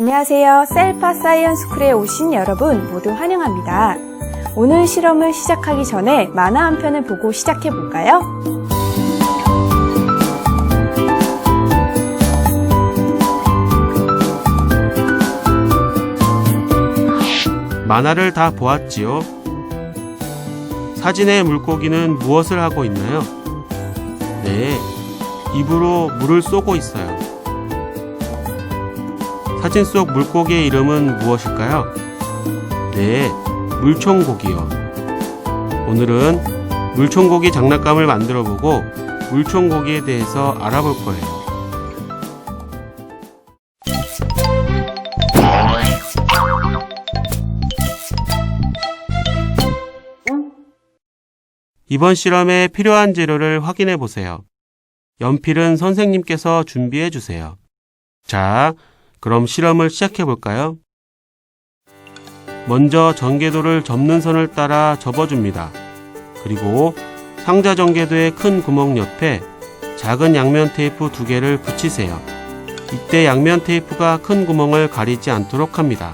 안녕하세요. 셀파 사이언스 스쿨에 오신 여러분 모두 환영합니다. 오늘 실험을 시작하기 전에 만화 한 편을 보고 시작해 볼까요? 만화를 다 보았지요? 사진의 물고기는 무엇을 하고 있나요? 네, 입으로 물을 쏘고 있어요. 사진 속 물고기의 이름은 무엇일까요? 네, 물총고기요. 오늘은 물총고기 장난감을 만들어보고 물총고기에 대해서 알아볼 거예요. 이번 실험에 필요한 재료를 확인해 보세요. 연필은 선생님께서 준비해 주세요. 자, 그럼 실험을 시작해 볼까요? 먼저 전개도를 접는 선을 따라 접어줍니다. 그리고 상자 전개도의 큰 구멍 옆에 작은 양면 테이프 2개를 붙이세요. 이때 양면 테이프가 큰 구멍을 가리지 않도록 합니다.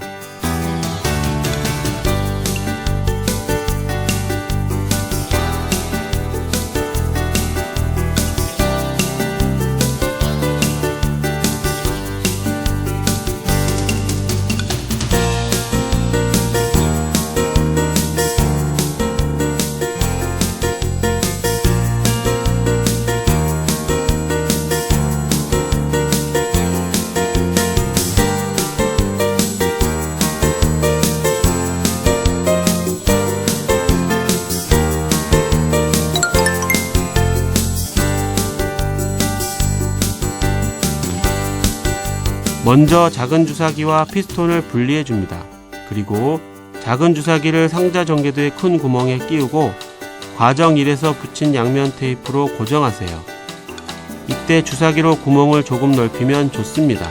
먼저 작은 주사기와 피스톤을 분리해 줍니다. 그리고 작은 주사기를 상자 전개도의 큰 구멍에 끼우고 과정 1에서 붙인 양면 테이프로 고정하세요. 이때 주사기로 구멍을 조금 넓히면 좋습니다.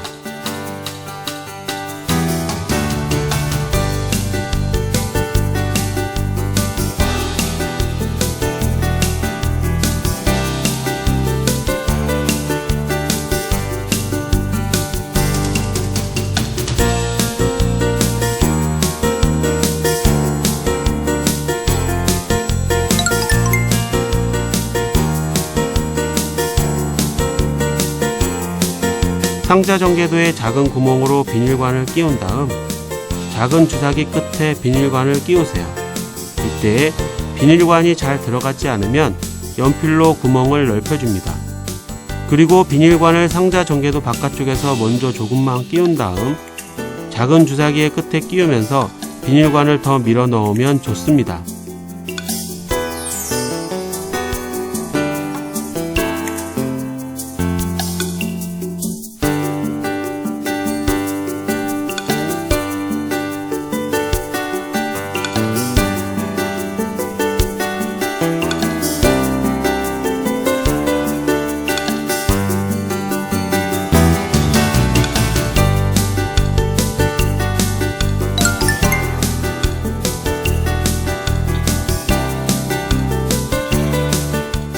상자 전개도의 작은 구멍으로 비닐관을 끼운 다음 작은 주사기 끝에 비닐관을 끼우세요. 이때 비닐관이 잘 들어가지 않으면 연필로 구멍을 넓혀줍니다. 그리고 비닐관을 상자 전개도 바깥쪽에서 먼저 조금만 끼운 다음 작은 주사기의 끝에 끼우면서 비닐관을 더 밀어 넣으면 좋습니다.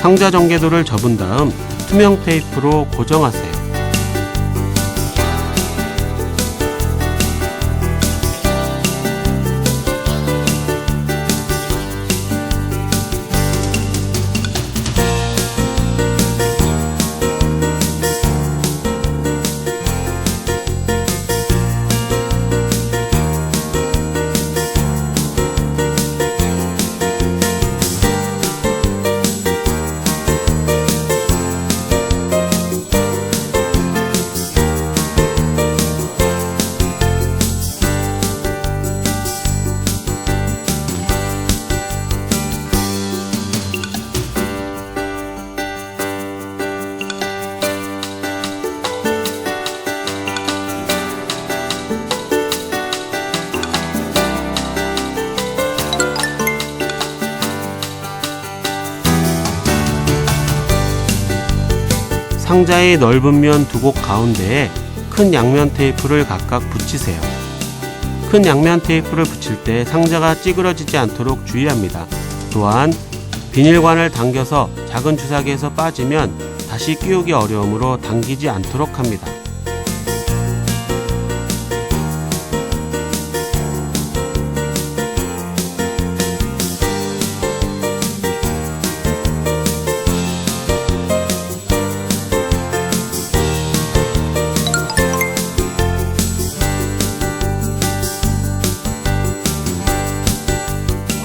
상자 전개도를 접은 다음 투명 테이프로 고정하세요. 상자의 넓은 면 두 곳 가운데에 큰 양면 테이프를 각각 붙이세요. 큰 양면 테이프를 붙일 때 상자가 찌그러지지 않도록 주의합니다. 또한 비닐관을 당겨서 작은 주사기에서 빠지면 다시 끼우기 어려우므로 당기지 않도록 합니다.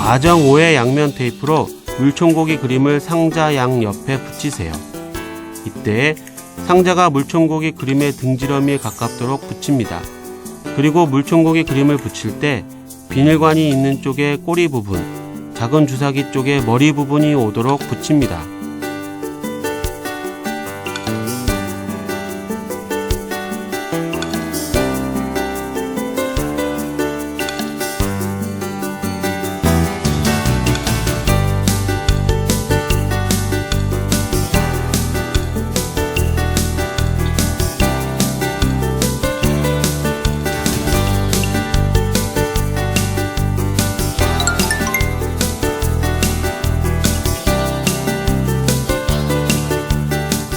과정 5의 양면 테이프로 물총고기 그림을 상자 양 옆에 붙이세요. 이때 상자가 물총고기 그림의 등지러미에 가깝도록 붙입니다. 그리고 물총고기 그림을 붙일 때 비닐관이 있는 쪽의 꼬리 부분, 작은 주사기 쪽의 머리 부분이 오도록 붙입니다.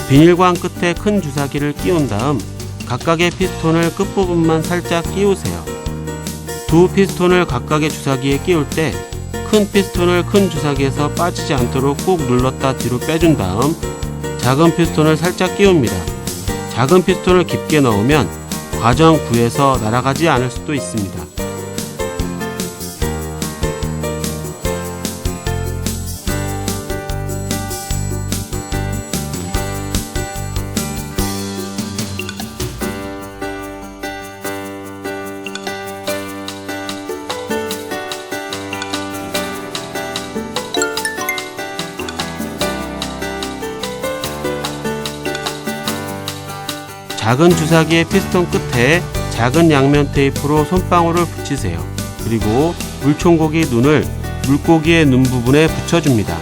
비닐관 끝에 큰 주사기를 끼운 다음 각각의 피스톤을 끝부분만 살짝 끼우세요. 두 피스톤을 각각의 주사기에 끼울 때 큰 피스톤을 큰 주사기에서 빠지지 않도록 꾹 눌렀다 뒤로 빼준 다음 작은 피스톤을 살짝 끼웁니다. 작은 피스톤을 깊게 넣으면 과정 9에서 날아가지 않을 수도 있습니다. 작은 주사기의 피스톤 끝에 작은 양면 테이프로 손방울을 붙이세요. 그리고 물총고기 눈을 물고기의 눈 부분에 붙여줍니다.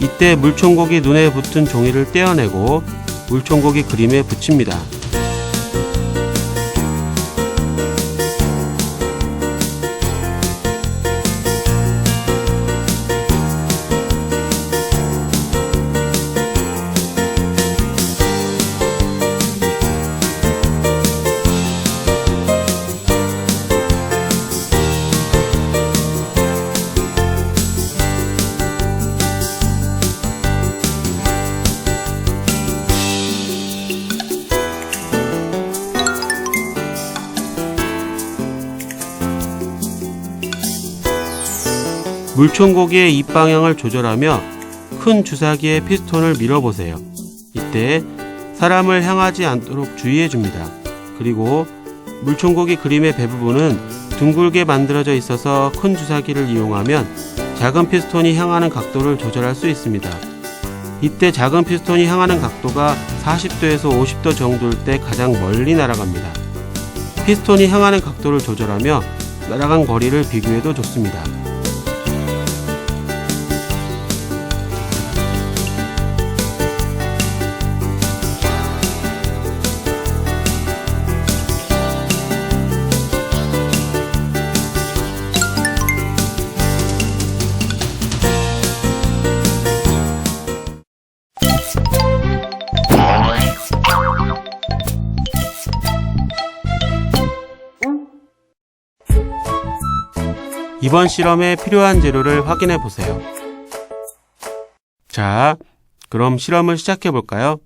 이때 물총고기 눈에 붙은 종이를 떼어내고 물총고기 그림에 붙입니다. 물총고기의 입 방향을 조절하며 큰 주사기의 피스톤을 밀어보세요. 이때 사람을 향하지 않도록 주의해줍니다. 그리고 물총고기 그림의 배 부분은 둥글게 만들어져 있어서 큰 주사기를 이용하면 작은 피스톤이 향하는 각도를 조절할 수 있습니다. 이때 작은 피스톤이 향하는 각도가 40도에서 50도 정도일 때 가장 멀리 날아갑니다. 피스톤이 향하는 각도를 조절하며 날아간 거리를 비교해도 좋습니다. 이번 실험에 필요한 재료를 확인해 보세요. 자, 그럼 실험을 시작해 볼까요?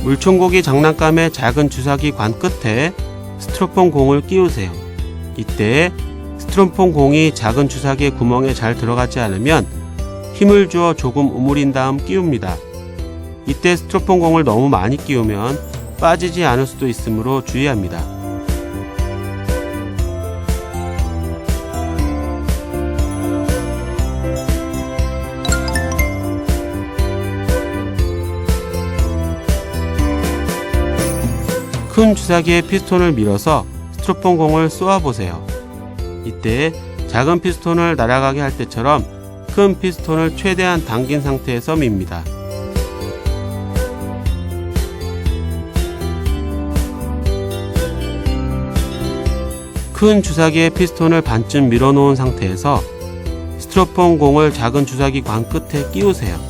물총고기 장난감의 작은 주사기 관 끝에 스티로폼 공을 끼우세요. 이때 스티로폼 공이 작은 주사기의 구멍에 잘 들어가지 않으면 힘을 주어 조금 오므린 다음 끼웁니다. 이때 스티로폼 공을 너무 많이 끼우면 빠지지 않을 수도 있으므로 주의합니다. 큰 주사기의 피스톤을 밀어서 스티로폼 공을 쏘아보세요. 이때 작은 피스톤을 날아가게 할 때처럼 큰 피스톤을 최대한 당긴 상태에서 밉니다. 큰 주사기의 피스톤을 반쯤 밀어놓은 상태에서 스티로폼 공을 작은 주사기 관 끝에 끼우세요.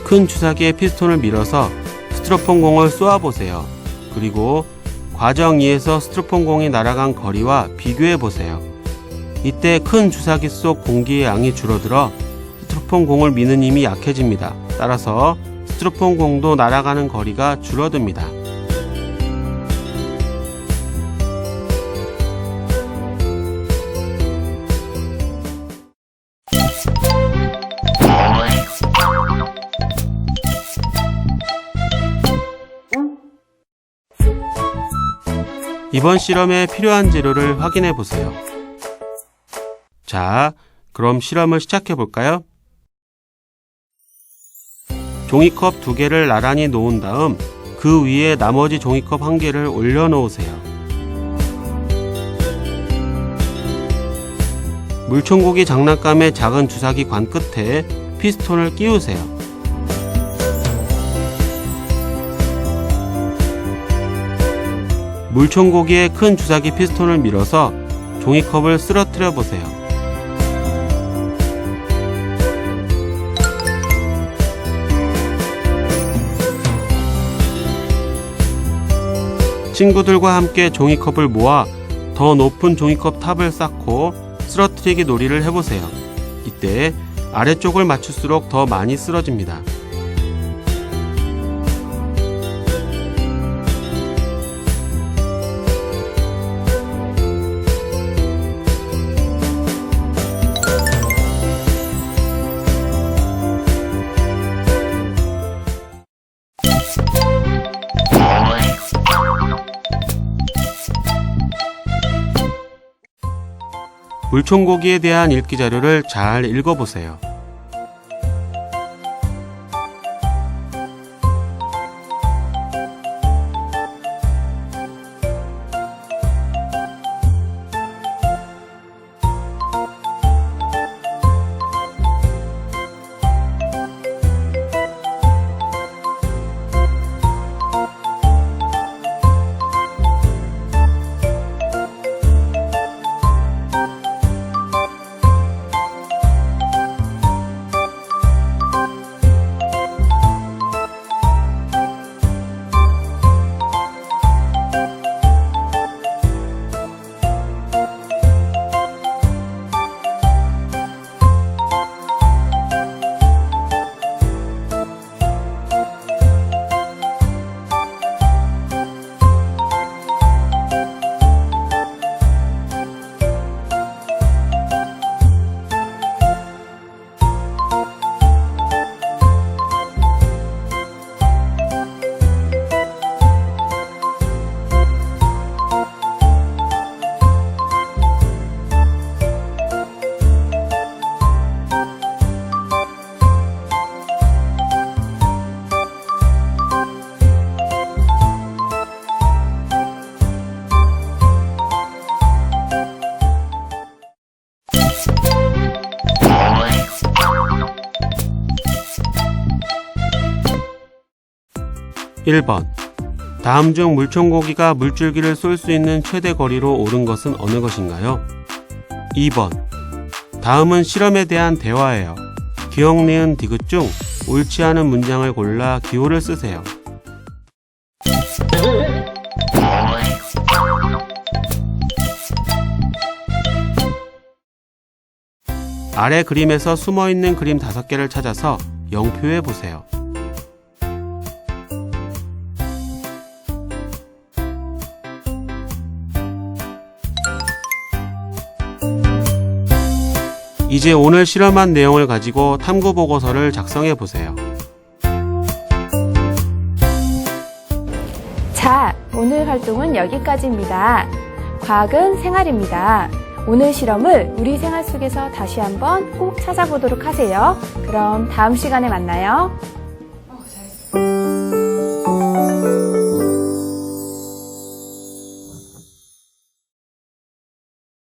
큰 주사기의 피스톤을 밀어서 스티로폼 공을 쏘아보세요. 그리고 과정 2에서 스티로폼 공이 날아간 거리와 비교해보세요. 이때 큰 주사기 속 공기의 양이 줄어들어 스티로폼 공을 미는 힘이 약해집니다. 따라서 스티로폼 공도 날아가는 거리가 줄어듭니다. 이번 실험에 필요한 재료를 확인해 보세요. 자, 그럼 실험을 시작해 볼까요? 종이컵 2개를 나란히 놓은 다음 그 위에 나머지 종이컵 1개를 올려 놓으세요. 물총고기 장난감의 작은 주사기 관 끝에 피스톤을 끼우세요. 물총고기의 큰 주사기 피스톤을 밀어서 종이컵을 쓰러뜨려 보세요. 친구들과 함께 종이컵을 모아 더 높은 종이컵 탑을 쌓고 쓰러뜨리기 놀이를 해보세요. 이때 아래쪽을 맞출수록 더 많이 쓰러집니다. 물총고기에 대한 읽기 자료를 잘 읽어보세요. (1번) 다음 중 물총고기가 물줄기를 쏠 수 있는 최대 거리로 오른 것은 어느 것인가요? 2번 다음은 실험에 대한 대화예요. 기억 니은 디귿 중 옳지 않은 문장을 골라 기호를 쓰세요. 아래 그림에서 숨어있는 그림 5개를 찾아서 영표해 보세요. 이제 오늘 실험한 내용을 가지고 탐구 보고서를 작성해 보세요. 자, 오늘 활동은 여기까지입니다. 과학은 생활입니다. 오늘 실험을 우리 생활 속에서 다시 한번 꼭 찾아보도록 하세요. 그럼 다음 시간에 만나요.